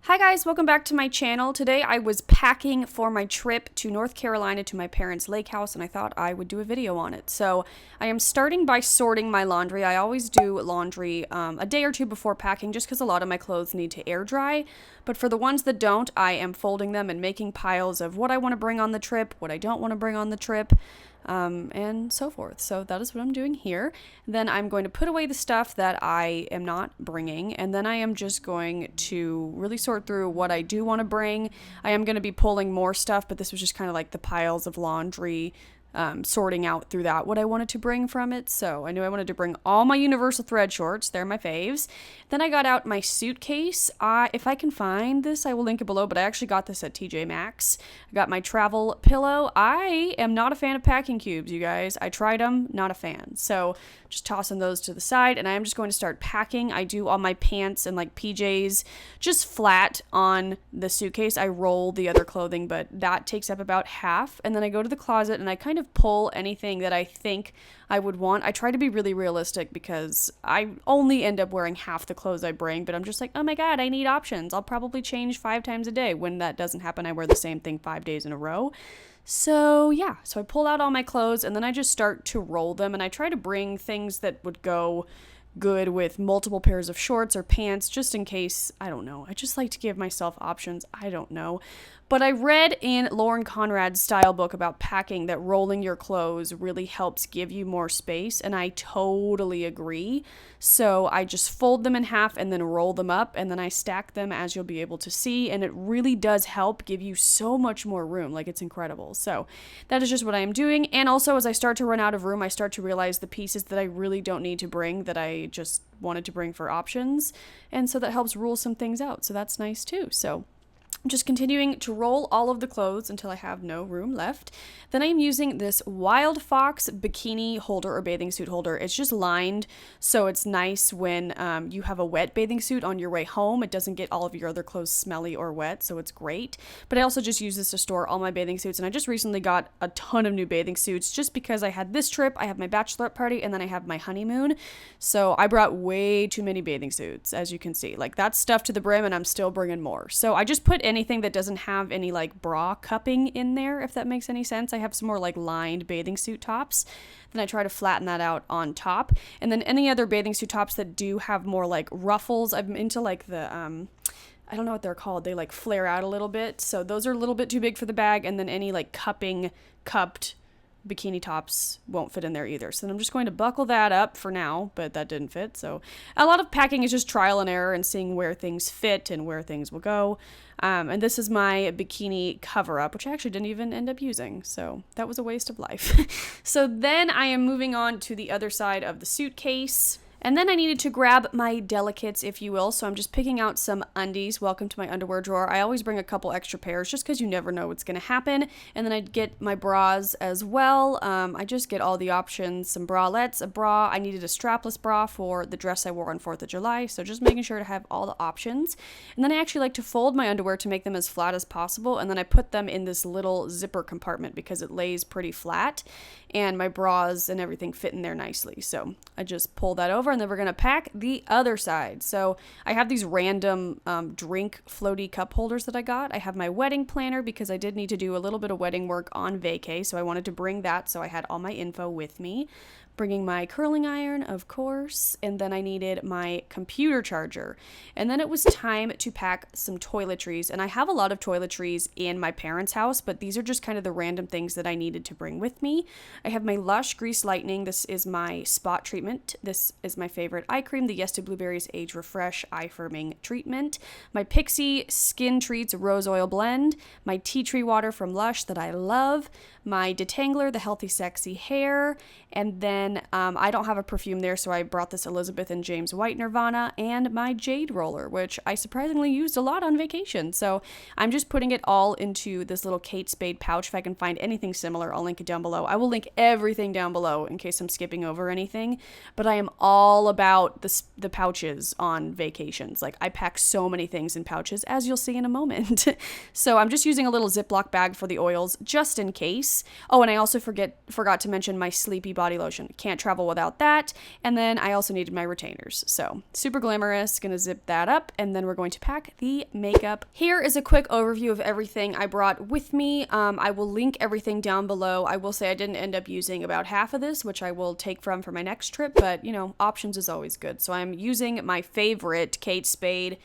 Hi guys, welcome back to my channel. Today I was packing for my trip to North Carolina to my parents' lake house and I thought I would do a video on it. So I am starting by sorting my laundry. I always do laundry a day or two before packing just because a lot of my clothes need to air dry. But for the ones that don't, I am folding them and making piles of what I want to bring on the trip, what I don't want to bring on the trip. And so forth. So that is what I'm doing here. Then I'm going to put away the stuff that I am not bringing, and then I am just going to really sort through what I do want to bring. I am going to be pulling more stuff, but this was just kind of like the piles of laundry, sorting out through that what I wanted to bring from it. So I knew I wanted to bring all my Universal Thread shorts. They're my faves. Then I got out my suitcase. If I can find this, I will link it below, but I actually got this at TJ Maxx. I got my travel pillow. I am not a fan of packing cubes, you guys. I tried them, not a fan. So just tossing those to the side, and I am just going to start packing. I do all my pants and like PJs just flat on the suitcase. I roll the other clothing, but that takes up about half. And then I go to the closet and I kind of pull anything that I think I would want. I try to be really realistic because I only end up wearing half the clothes I bring, but I'm just like, oh my god, I need options. I'll probably change 5 times a day. When that doesn't happen, I wear the same thing 5 days in a row. So yeah, so I pull out all my clothes and then I just start to roll them, and I try to bring things that would go good with multiple pairs of shorts or pants just in case. I don't know. I just like to give myself options. I don't know. But I read in Lauren Conrad's style book about packing that rolling your clothes really helps give you more space, and I totally agree. So I just fold them in half and then roll them up, and then I stack them as you'll be able to see, and it really does help give you so much more room. Like, it's incredible. So that is just what I am doing. And also, as I start to run out of room, I start to realize the pieces that I really don't need to bring that I just wanted to bring for options, and so that helps rule some things out. So that's nice too. So I'm just continuing to roll all of the clothes until I have no room left. Then I am using this Wild Fox bikini holder or bathing suit holder. It's just lined, so it's nice when you have a wet bathing suit on your way home. It doesn't get all of your other clothes smelly or wet, so it's great. But I also just use this to store all my bathing suits, and I just recently got a ton of new bathing suits just because I had this trip, I have my bachelorette party, and then I have my honeymoon. So I brought way too many bathing suits, as you can see. Like, that's stuffed to the brim, and I'm still bringing more. So I just put anything that doesn't have any like bra cupping in there, if that makes any sense. I have some more like lined bathing suit tops. Then I try to flatten that out on top. And then any other bathing suit tops that do have more like ruffles, I'm into like the I don't know what they're called. They like flare out a little bit. So those are a little bit too big for the bag. And then any like cupped bikini tops won't fit in there either. So then I'm just going to buckle that up for now, but that didn't fit. So a lot of packing is just trial and error and seeing where things fit and where things will go. And this is my bikini cover up, which I actually didn't even end up using. So that was a waste of life. So then I am moving on to the other side of the suitcase. And then I needed to grab my delicates, if you will, so I'm just picking out some undies. Welcome to my underwear drawer. I always bring a couple extra pairs just because you never know what's going to happen. And then I get my bras as well. I just get all the options, some bralettes, a bra. I needed a strapless bra for the dress I wore on 4th of July, so just making sure to have all the options. And then I actually like to fold my underwear to make them as flat as possible, and then I put them in this little zipper compartment because it lays pretty flat, and my bras and everything fit in there nicely. So I just pull that over, and then we're going to pack the other side. So I have these random drink floaty cup holders that I got. I have my wedding planner because I did need to do a little bit of wedding work on vacay, so I wanted to bring that, so I had all my info with me. Bringing my curling iron, of course, and then I needed my computer charger. And then it was time to pack some toiletries, and I have a lot of toiletries in my parents' house, but these are just kind of the random things that I needed to bring with me. I have my Lush Grease Lightning. This is my spot treatment. This is my favorite eye cream, the Yes to Blueberries Age Refresh Eye Firming Treatment. My Pixie Skin Treats Rose Oil Blend. My tea tree water from Lush that I love. My Detangler, the Healthy Sexy Hair. And then I don't have a perfume there, so I brought this Elizabeth and James White Nirvana, and my Jade Roller, which I surprisingly used a lot on vacation. So I'm just putting it all into this little Kate Spade pouch. If I can find anything similar, I'll link it down below. I will link everything down below in case I'm skipping over anything. But I am all about the pouches on vacations. Like, I pack so many things in pouches, as you'll see in a moment. So I'm just using a little Ziploc bag for the oils, just in case. Oh, and I also forgot to mention my Sleepy body lotion. can't travel without that. And then I also needed my retainers. So super glamorous, gonna zip that up, and then we're going to pack the makeup. Here is a quick overview of everything I brought with me. I will link everything down below. I will say I didn't end up using about half of this, which I will take from for my next trip, but you know, options is always good. So I'm using my favorite Kate Spade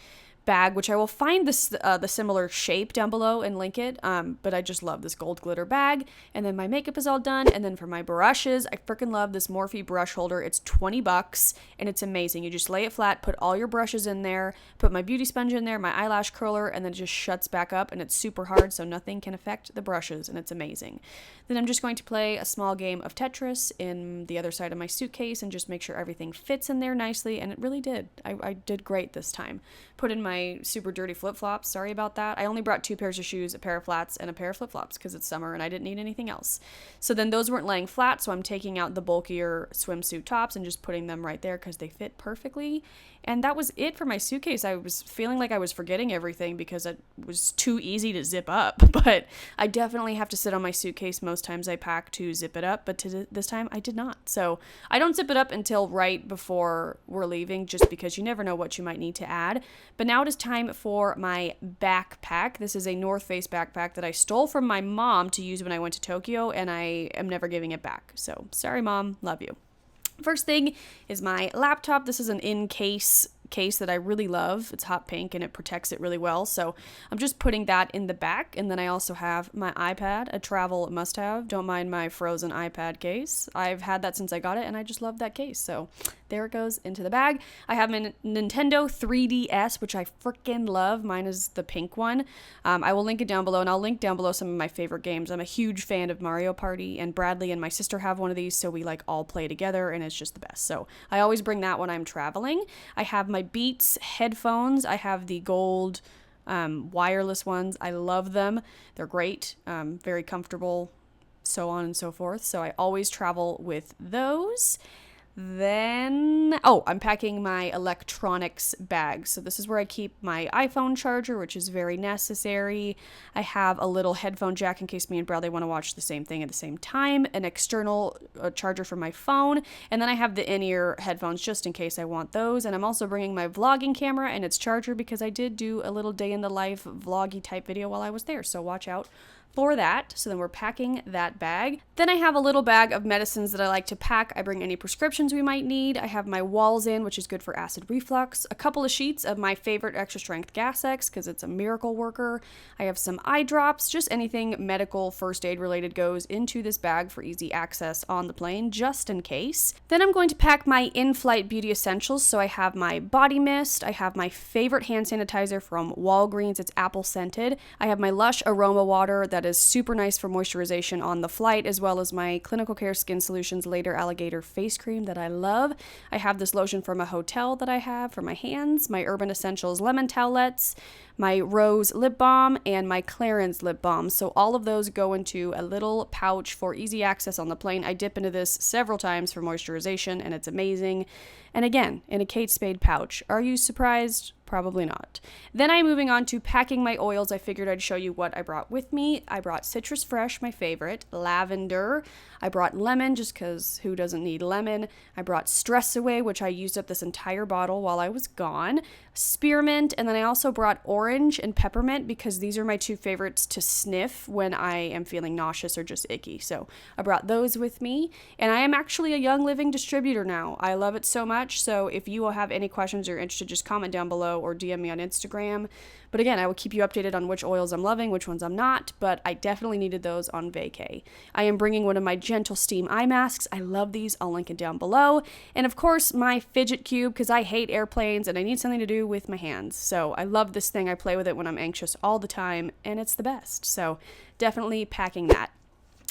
bag, which I will find this the similar shape down below and link it, but I just love this gold glitter bag. And then my makeup is all done, and then for my brushes, I freaking love this Morphe brush holder. It's $20 and it's amazing. You just lay it flat, put all your brushes in there, put my beauty sponge in there, my eyelash curler, and then it just shuts back up, and it's super hard so nothing can affect the brushes, and it's amazing. Then I'm just going to play a small game of Tetris in the other side of my suitcase and just make sure everything fits in there nicely, and it really did. I did great this time. Put in my super dirty flip-flops. Sorry about that. I only brought 2 pairs of shoes, a pair of flats, and a pair of flip-flops because it's summer and I didn't need anything else. So then those weren't laying flat, so I'm taking out the bulkier swimsuit tops and just putting them right there because they fit perfectly. And that was it for my suitcase. I was feeling like I was forgetting everything because it was too easy to zip up, but I definitely have to sit on my suitcase most times I pack to zip it up, but this time I did not. So I don't zip it up until right before we're leaving, just because you never know what you might need to add. But now it is time for my backpack. This is a North Face backpack that I stole from my mom to use when I went to Tokyo, and I am never giving it back. So sorry, Mom, love you. First thing is my laptop. This is an in-case case that I really love. It's hot pink and it protects it really well. So I'm just putting that in the back. And then I also have my iPad, a travel must-have. Don't mind my frozen iPad case. I've had that since I got it and I just love that case. So there it goes into the bag. I have my Nintendo 3DS, which I freaking love. Mine is the pink one. I will link it down below, and I'll link down below some of my favorite games. I'm a huge fan of Mario Party, and Bradley and my sister have one of these, so we like all play together, and it's just the best. So I always bring that when I'm traveling. I have my Beats headphones. I have the gold wireless ones. I love them. They're great, very comfortable, so on and so forth. So I always travel with those. Then, I'm packing my electronics bag. So this is where I keep my iPhone charger, which is very necessary. I have a little headphone jack in case me and Bradley want to watch the same thing at the same time, an external charger for my phone, and then I have the in-ear headphones just in case I want those. And I'm also bringing my vlogging camera and its charger because I did do a little day in the life vloggy type video while I was there, so watch out for that. So then we're packing that bag. Then I have a little bag of medicines that I like to pack. I bring any prescriptions we might need. I have my Walzin, which is good for acid reflux, a couple of sheets of my favorite extra strength Gas X because it's a miracle worker. I have some eye drops, just anything medical first aid related goes into this bag for easy access on the plane, just in case. Then I'm going to pack my in-flight beauty essentials. So I have my body mist. I have my favorite hand sanitizer from Walgreens. It's apple scented. I have my Lush aroma water that is super nice for moisturization on the flight, as well as my Clinical Care Skin Solutions Later Alligator face cream that I love. I have this lotion from a hotel that I have for my hands, my Urban Essentials lemon towelettes, my Rose lip balm, and my Clarins lip balm. So all of those go into a little pouch for easy access on the plane. I dip into this several times for moisturization, and it's amazing. And again, in a Kate Spade pouch. Are you surprised? Probably not. Then I'm moving on to packing my oils. I figured I'd show you what I brought with me. I brought Citrus Fresh, my favorite, lavender. I brought lemon, just because who doesn't need lemon? I brought Stress Away, which I used up this entire bottle while I was gone. Spearmint, and then I also brought orange and peppermint because these are my 2 favorites to sniff when I am feeling nauseous or just icky. So I brought those with me, and I am actually a Young Living distributor now. I love it so much, so if you will have any questions or interested, just comment down below or DM me on Instagram. But again, I will keep you updated on which oils I'm loving, which ones I'm not, but I definitely needed those on vacay. I am bringing one of my Gentle Steam eye masks. I love these. I'll link it down below. And of course, my fidget cube, because I hate airplanes and I need something to do with my hands. So I love this thing. I play with it when I'm anxious all the time, and it's the best. So definitely packing that.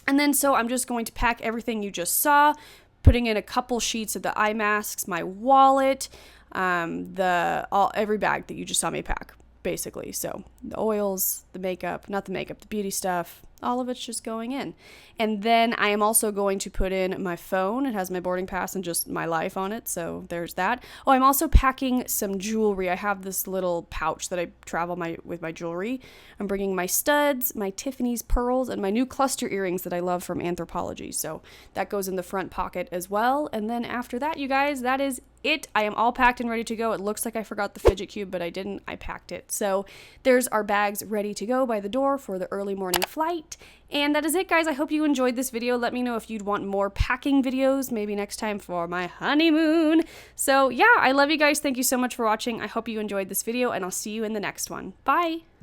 And then so I'm just going to pack everything you just saw, putting in a couple sheets of the eye masks, my wallet, every bag that you just saw me pack, basically. So the oils, the makeup, not the makeup, the beauty stuff, all of it's just going in. And then I am also going to put in my phone. It has my boarding pass and just my life on it, so there's that. Oh, I'm also packing some jewelry. I have this little pouch that I travel with my jewelry. I'm bringing my studs, my Tiffany's pearls, and my new cluster earrings that I love from Anthropologie. So that goes in the front pocket as well. And then after that, you guys, that is it. I am all packed and ready to go. It looks like I forgot the fidget cube, but I didn't. I packed it. So there's our bags ready to go by the door for the early morning flight. And that is it, guys. I hope you enjoyed this video. Let me know if you'd want more packing videos, maybe next time for my honeymoon. So yeah, I love you guys. Thank you so much for watching. I hope you enjoyed this video, and I'll see you in the next one. Bye.